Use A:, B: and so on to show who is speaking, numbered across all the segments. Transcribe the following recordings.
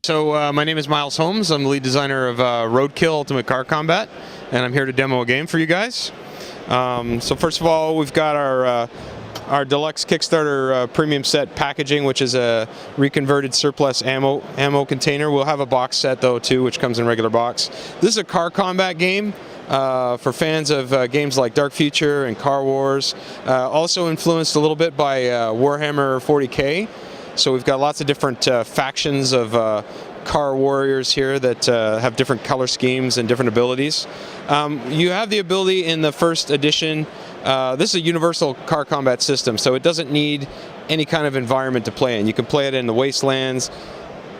A: So my name is Miles Holmes. I'm the lead designer of Roadkill Ultimate Car Combat, and I'm here to demo a game for you guys. So first of all, we've got our deluxe Kickstarter premium set packaging, which is a reconverted surplus ammo container. We'll have a box set though too, which comes in regular box. This is a car combat game for fans of games like Dark Future and Car Wars. Also influenced a little bit by Warhammer 40K. So we've got lots of different factions of car warriors here that have different color schemes and different abilities. You have the ability in the first edition. This is a universal car combat system, so it doesn't need any kind of environment to play in. You can play it in the wastelands.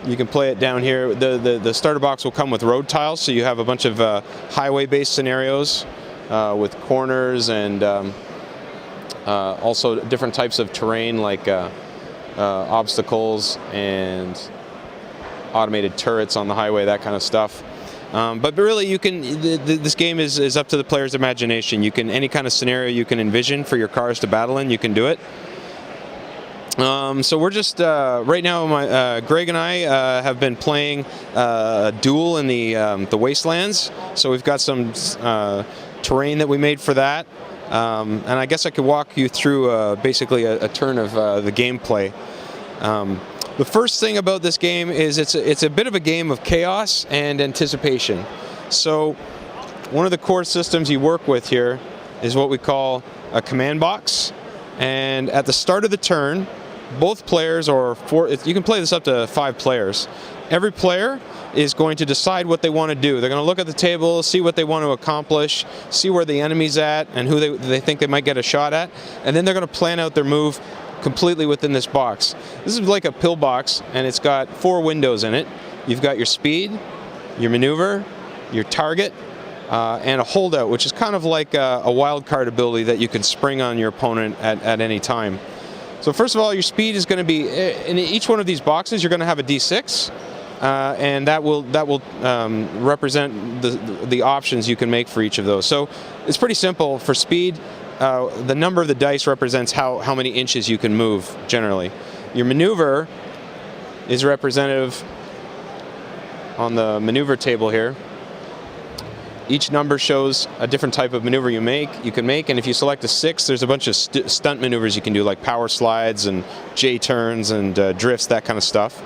A: You can play it down here. The starter box will come with road tiles, so you have a bunch of highway-based scenarios with corners and also different types of terrain like obstacles and automated turrets on the highway, that kind of stuff. But really, you can. This game is up to the player's imagination. You can any kind of scenario you can envision for your cars to battle in, you can do it. So we're just right now. Greg and I have been playing a duel in the wastelands. So we've got some terrain that we made for that. And I guess I could walk you through basically a turn of the gameplay. The first thing about this game is it's a bit of a game of chaos and anticipation. So one of the core systems you work with here is what we call a command box. And at the start of the turn, both players, or you can play this up to 5 players. Every player is going to decide what they want to do. They're going to look at the table, see what they want to accomplish, see where the enemy's at and who they think they might get a shot at, and then they're going to plan out their move completely within this box. This is like a pill box, and it's got 4 windows in it. You've got your speed, your maneuver, your target, and a holdout, which is kind of like a wild card ability that you can spring on your opponent at any time. So first of all, your speed is going to be, in each one of these boxes, you're going to have a D6. And that will represent the options you can make for each of those. So it's pretty simple. For speed, the number of the dice represents how many inches you can move generally. Your maneuver is representative on the maneuver table here. Each number shows a different type of maneuver you can make, and if you select a 6, there's a bunch of stunt maneuvers you can do, like power slides and J-turns and drifts, that kind of stuff.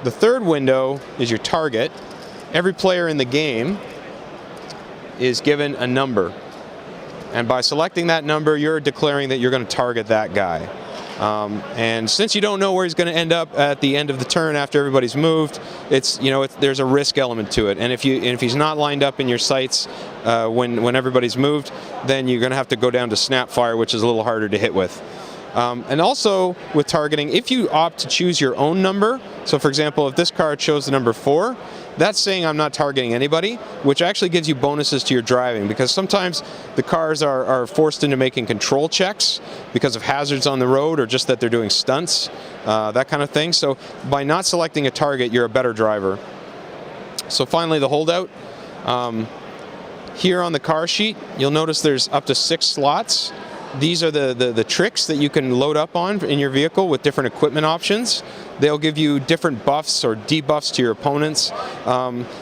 A: The third window is your target. Every player in the game is given a number. And by selecting that number, you're declaring that you're going to target that guy. And since you don't know where he's going to end up at the end of the turn after everybody's moved, there's a risk element to it. And if he's not lined up in your sights when everybody's moved, then you're going to have to go down to snap fire, which is a little harder to hit with. And also with targeting, if you opt to choose your own number, so for example, if this card shows the number 4, that's saying I'm not targeting anybody, which actually gives you bonuses to your driving, because sometimes the cars are forced into making control checks because of hazards on the road or just that they're doing stunts, that kind of thing. So by not selecting a target, you're a better driver. So finally, the holdout. Here on the car sheet, you'll notice there's up to 6 slots. These are the tricks that you can load up on in your vehicle with different equipment options. They'll give you different buffs or debuffs to your opponents.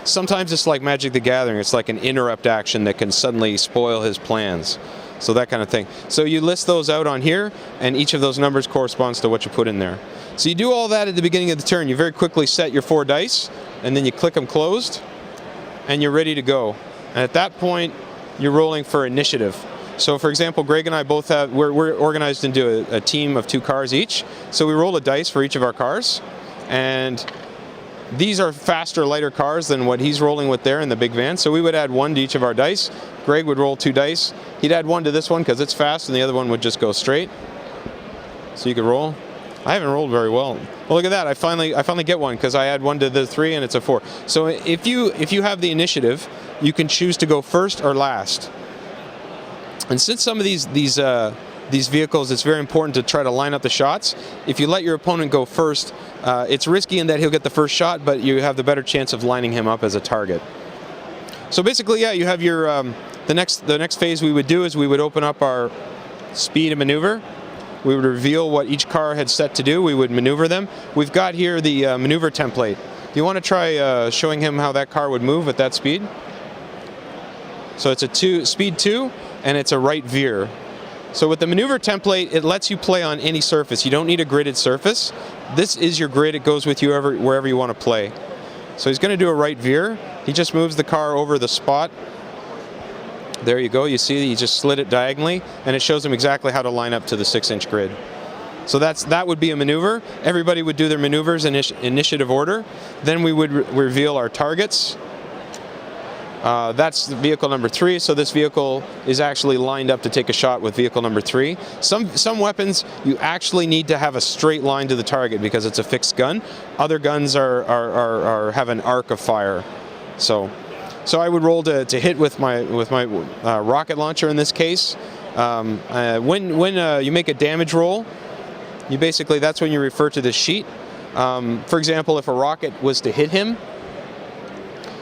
A: Sometimes it's like Magic the Gathering. It's like an interrupt action that can suddenly spoil his plans. So that kind of thing. So you list those out on here, and each of those numbers corresponds to what you put in there. So you do all that at the beginning of the turn. You very quickly set your 4 dice, and then you click them closed, and you're ready to go. And at that point, you're rolling for initiative. So for example, Greg and I both we're organized into a team of 2 cars each. So we roll a dice for each of our cars. And these are faster, lighter cars than what he's rolling with there in the big van. So we would add 1 to each of our dice. Greg would roll 2 dice. He'd add 1 to this one because it's fast, and the other one would just go straight. So you could roll. I haven't rolled very well. Well, look at that. I finally get 1 because I add 1 to the 3 and it's a 4. So if you have the initiative, you can choose to go first or last. And since some of these vehicles, it's very important to try to line up the shots. If you let your opponent go first, it's risky in that he'll get the first shot, but you have the better chance of lining him up as a target. So basically, yeah, you have your the next phase we would do is we would open up our speed and maneuver. We would reveal what each car had set to do. We would maneuver them. We've got here the maneuver template. you want to try showing him how that car would move at that speed? So it's a speed 2, and it's a right veer. So with the maneuver template, it lets you play on any surface. You don't need a gridded surface. This is your grid. It goes with you wherever you want to play. So he's going to do a right veer. He just moves the car over the spot. There you go. You see he just slid it diagonally, and it shows him exactly how to line up to the 6-inch grid. So that would be a maneuver. Everybody would do their maneuvers in initiative order. Then we would reveal our targets. That's vehicle number 3, so this vehicle is actually lined up to take a shot with vehicle number 3. Some weapons, you actually need to have a straight line to the target because it's a fixed gun. Other guns have an arc of fire. So I would roll to hit with my rocket launcher in this case. When you make a damage roll, that's when you refer to this sheet. For example, if a rocket was to hit him,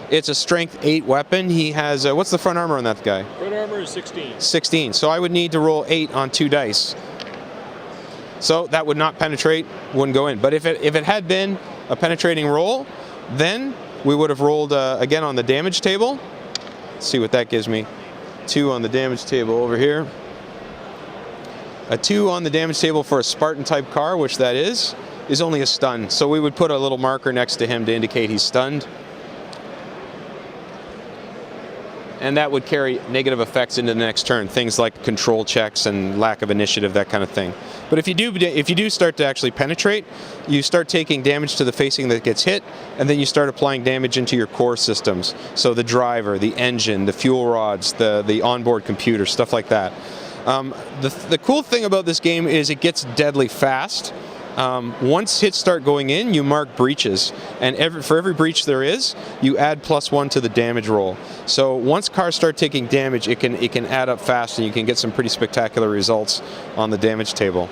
A: it's a strength 8 weapon. He has, what's the front armor on that guy?
B: Front armor is 16.
A: 16. So I would need to roll 8 on 2 dice. So that would not penetrate, wouldn't go in. But if it had been a penetrating roll, then we would have rolled again on the damage table. Let's see what that gives me. 2 on the damage table over here. A 2 on the damage table for a Spartan type car, which that is only a stun. So we would put a little marker next to him to indicate he's stunned. And that would carry negative effects into the next turn, things like control checks and lack of initiative, that kind of thing. But if you do start to actually penetrate, you start taking damage to the facing that gets hit, and then you start applying damage into your core systems. So the driver, the engine, the fuel rods, the onboard computer, stuff like that. The cool thing about this game is it gets deadly fast. Once hits start going in, you mark breaches, and for every breach there is, you add +1 to the damage roll. So once cars start taking damage, it can add up fast, and you can get some pretty spectacular results on the damage table.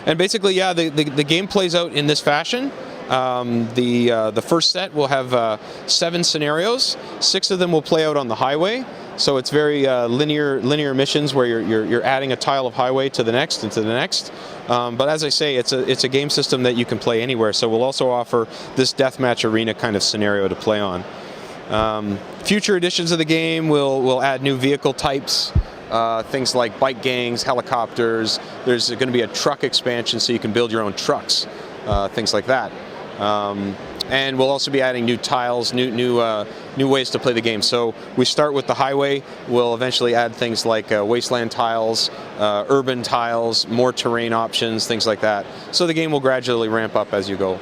A: And basically, yeah, the game plays out in this fashion. The first set will have 7 scenarios. 6 of them will play out on the highway. So it's very linear missions where you're adding a tile of highway to the next and to the next. But as I say, it's a game system that you can play anywhere. So we'll also offer this deathmatch arena kind of scenario to play on. Future editions of the game will add new vehicle types. Things like bike gangs, helicopters. There's going to be a truck expansion, so you can build your own trucks, things like that. And we'll also be adding new tiles, new ways to play the game. So we start with the highway. We'll eventually add things like wasteland tiles, urban tiles, more terrain options, things like that. So the game will gradually ramp up as you go.